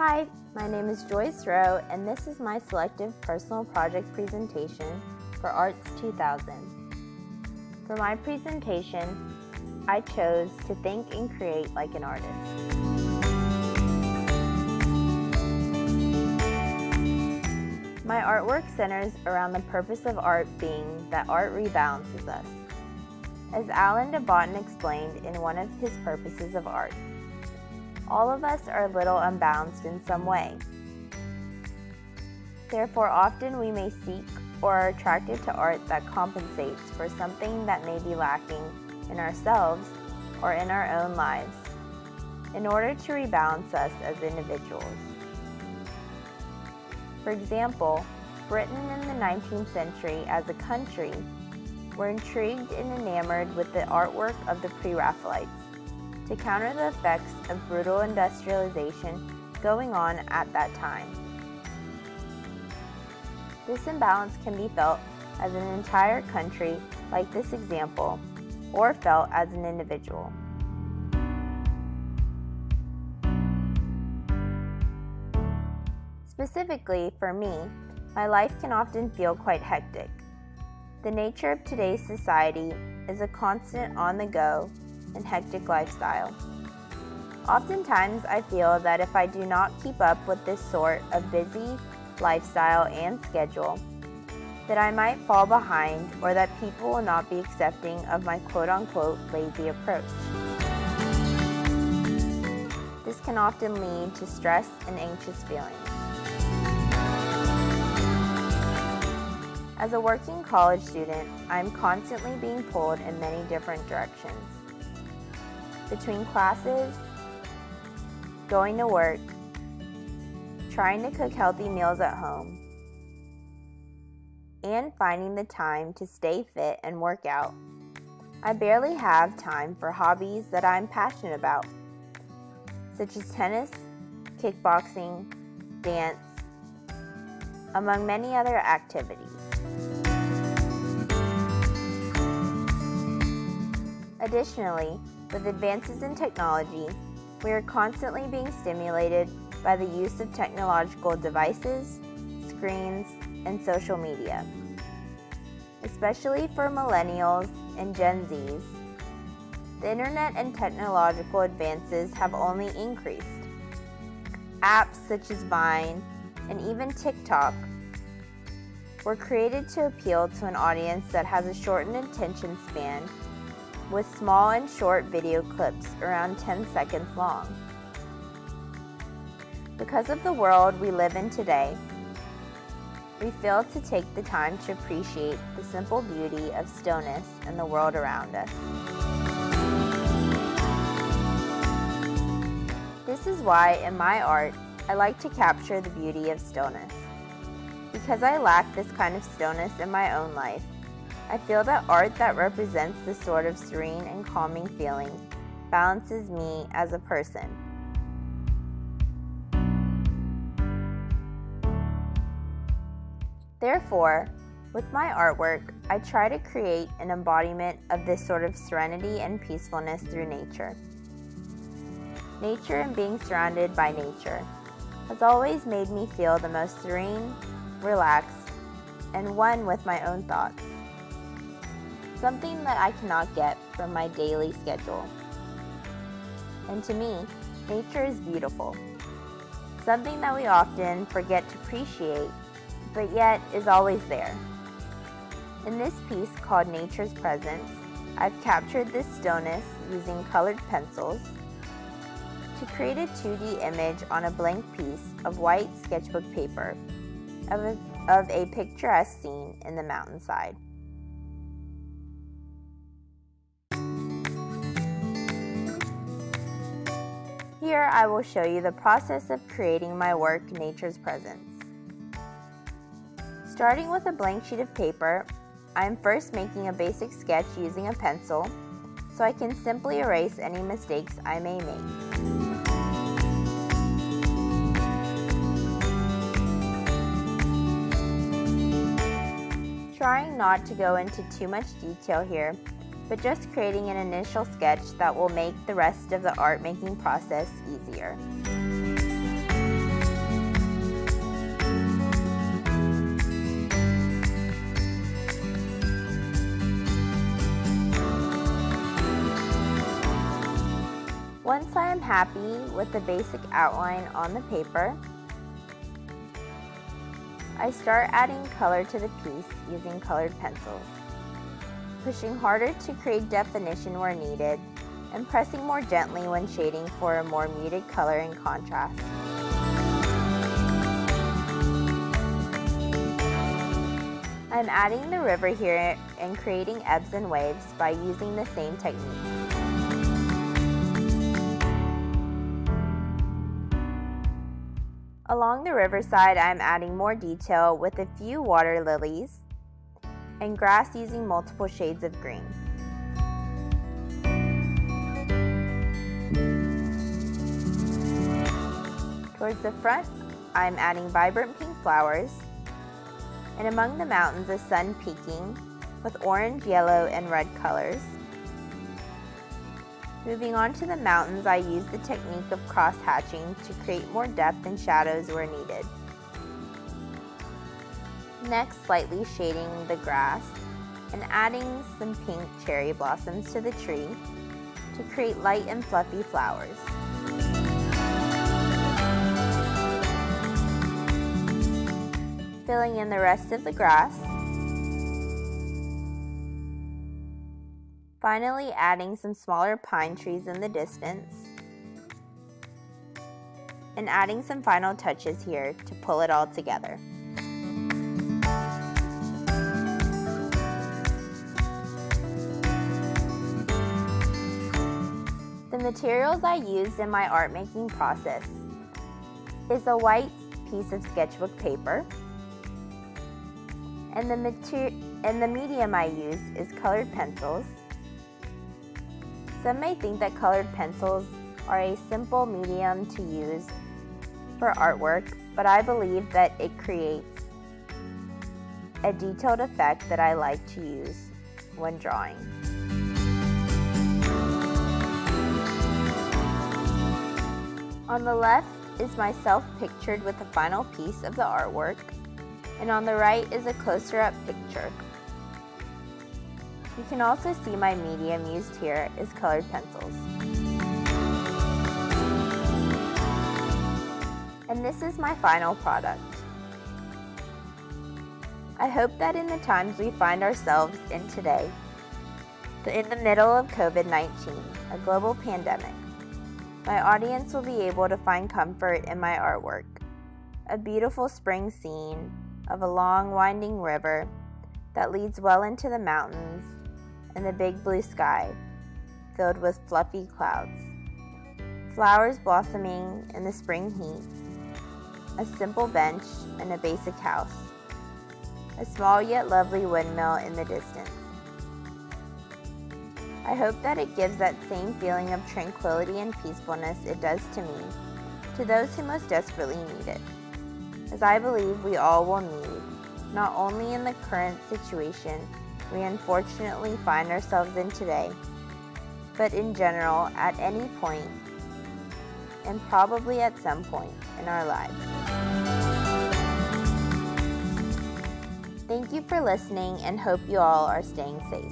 Hi, my name is Joyce Ro, and this is my selective personal project presentation for Arts 2000. For my presentation, I chose to think and create like an artist. My artwork centers around the purpose of art being that art rebalances us. As Alain de Botton explained in one of his purposes of art, all of us are a little unbalanced in some way. Therefore, often we may seek or are attracted to art that compensates for something that may be lacking in ourselves or in our own lives, in order to rebalance us as individuals. For example, Britain in the 19th century as a country were intrigued and enamored with the artwork of the Pre-Raphaelites to counter the effects of brutal industrialization going on at that time. This imbalance can be felt as an entire country like this example, or felt as an individual. Specifically for me, my life can often feel quite hectic. The nature of today's society is a constant on-the-go and hectic lifestyle. Oftentimes I feel that if I do not keep up with this sort of busy lifestyle and schedule, that I might fall behind or that people will not be accepting of my quote-unquote lazy approach. This can often lead to stress and anxious feelings. As a working college student, I am constantly being pulled in many different directions. Between classes, going to work, trying to cook healthy meals at home, and finding the time to stay fit and work out, I barely have time for hobbies that I'm passionate about, such as tennis, kickboxing, dance, among many other activities. Additionally, with advances in technology, we are constantly being stimulated by the use of technological devices, screens, and social media. Especially for millennials and Gen Zs, the internet and technological advances have only increased. Apps such as Vine and even TikTok were created to appeal to an audience that has a shortened attention span, with small and short video clips around 10 seconds long. Because of the world we live in today, we fail to take the time to appreciate the simple beauty of stillness in the world around us. This is why in my art, I like to capture the beauty of stillness. Because I lack this kind of stillness in my own life, I feel that art that represents this sort of serene and calming feeling balances me as a person. Therefore, with my artwork, I try to create an embodiment of this sort of serenity and peacefulness through nature. Nature and being surrounded by nature has always made me feel the most serene, relaxed, and one with my own thoughts. Something that I cannot get from my daily schedule. And to me, nature is beautiful. Something that we often forget to appreciate, but yet is always there. In this piece called Nature's Presence, I've captured this stillness using colored pencils to create a 2D image on a blank piece of white sketchbook paper of a picturesque scene in the mountainside. Here I will show you the process of creating my work, Nature's Presence. Starting with a blank sheet of paper, I am first making a basic sketch using a pencil, so I can simply erase any mistakes I may make. Trying not to go into too much detail here, but just creating an initial sketch that will make the rest of the art making process easier. Once I am happy with the basic outline on the paper, I start adding color to the piece using colored pencils, pushing harder to create definition where needed, and pressing more gently when shading for a more muted color and contrast. I'm adding the river here and creating ebbs and waves by using the same technique. Along the riverside, I'm adding more detail with a few water lilies and grass using multiple shades of green. Towards the front, I'm adding vibrant pink flowers, and among the mountains, a sun peeking with orange, yellow, and red colors. Moving on to the mountains, I use the technique of cross-hatching to create more depth and shadows where needed. Next, slightly shading the grass and adding some pink cherry blossoms to the tree to create light and fluffy flowers. Filling in the rest of the grass. Finally, adding some smaller pine trees in the distance, and adding some final touches here to pull it all together. The materials I used in my art making process is a white piece of sketchbook paper, and the medium I use is colored pencils. Some may think that colored pencils are a simple medium to use for artwork, but I believe that it creates a detailed effect that I like to use when drawing. On the left is myself pictured with the final piece of the artwork, and on the right is a closer-up picture. You can also see my medium used here is colored pencils. And this is my final product. I hope that in the times we find ourselves in today, in the middle of COVID-19, a global pandemic, my audience will be able to find comfort in my artwork. A beautiful spring scene of a long winding river that leads well into the mountains and the big blue sky filled with fluffy clouds. Flowers blossoming in the spring heat, a simple bench and a basic house, a small yet lovely windmill in the distance. I hope that it gives that same feeling of tranquility and peacefulness it does to me, to those who most desperately need it, as I believe we all will need, not only in the current situation we unfortunately find ourselves in today, but in general at any point, and probably at some point in our lives. Thank you for listening and hope you all are staying safe.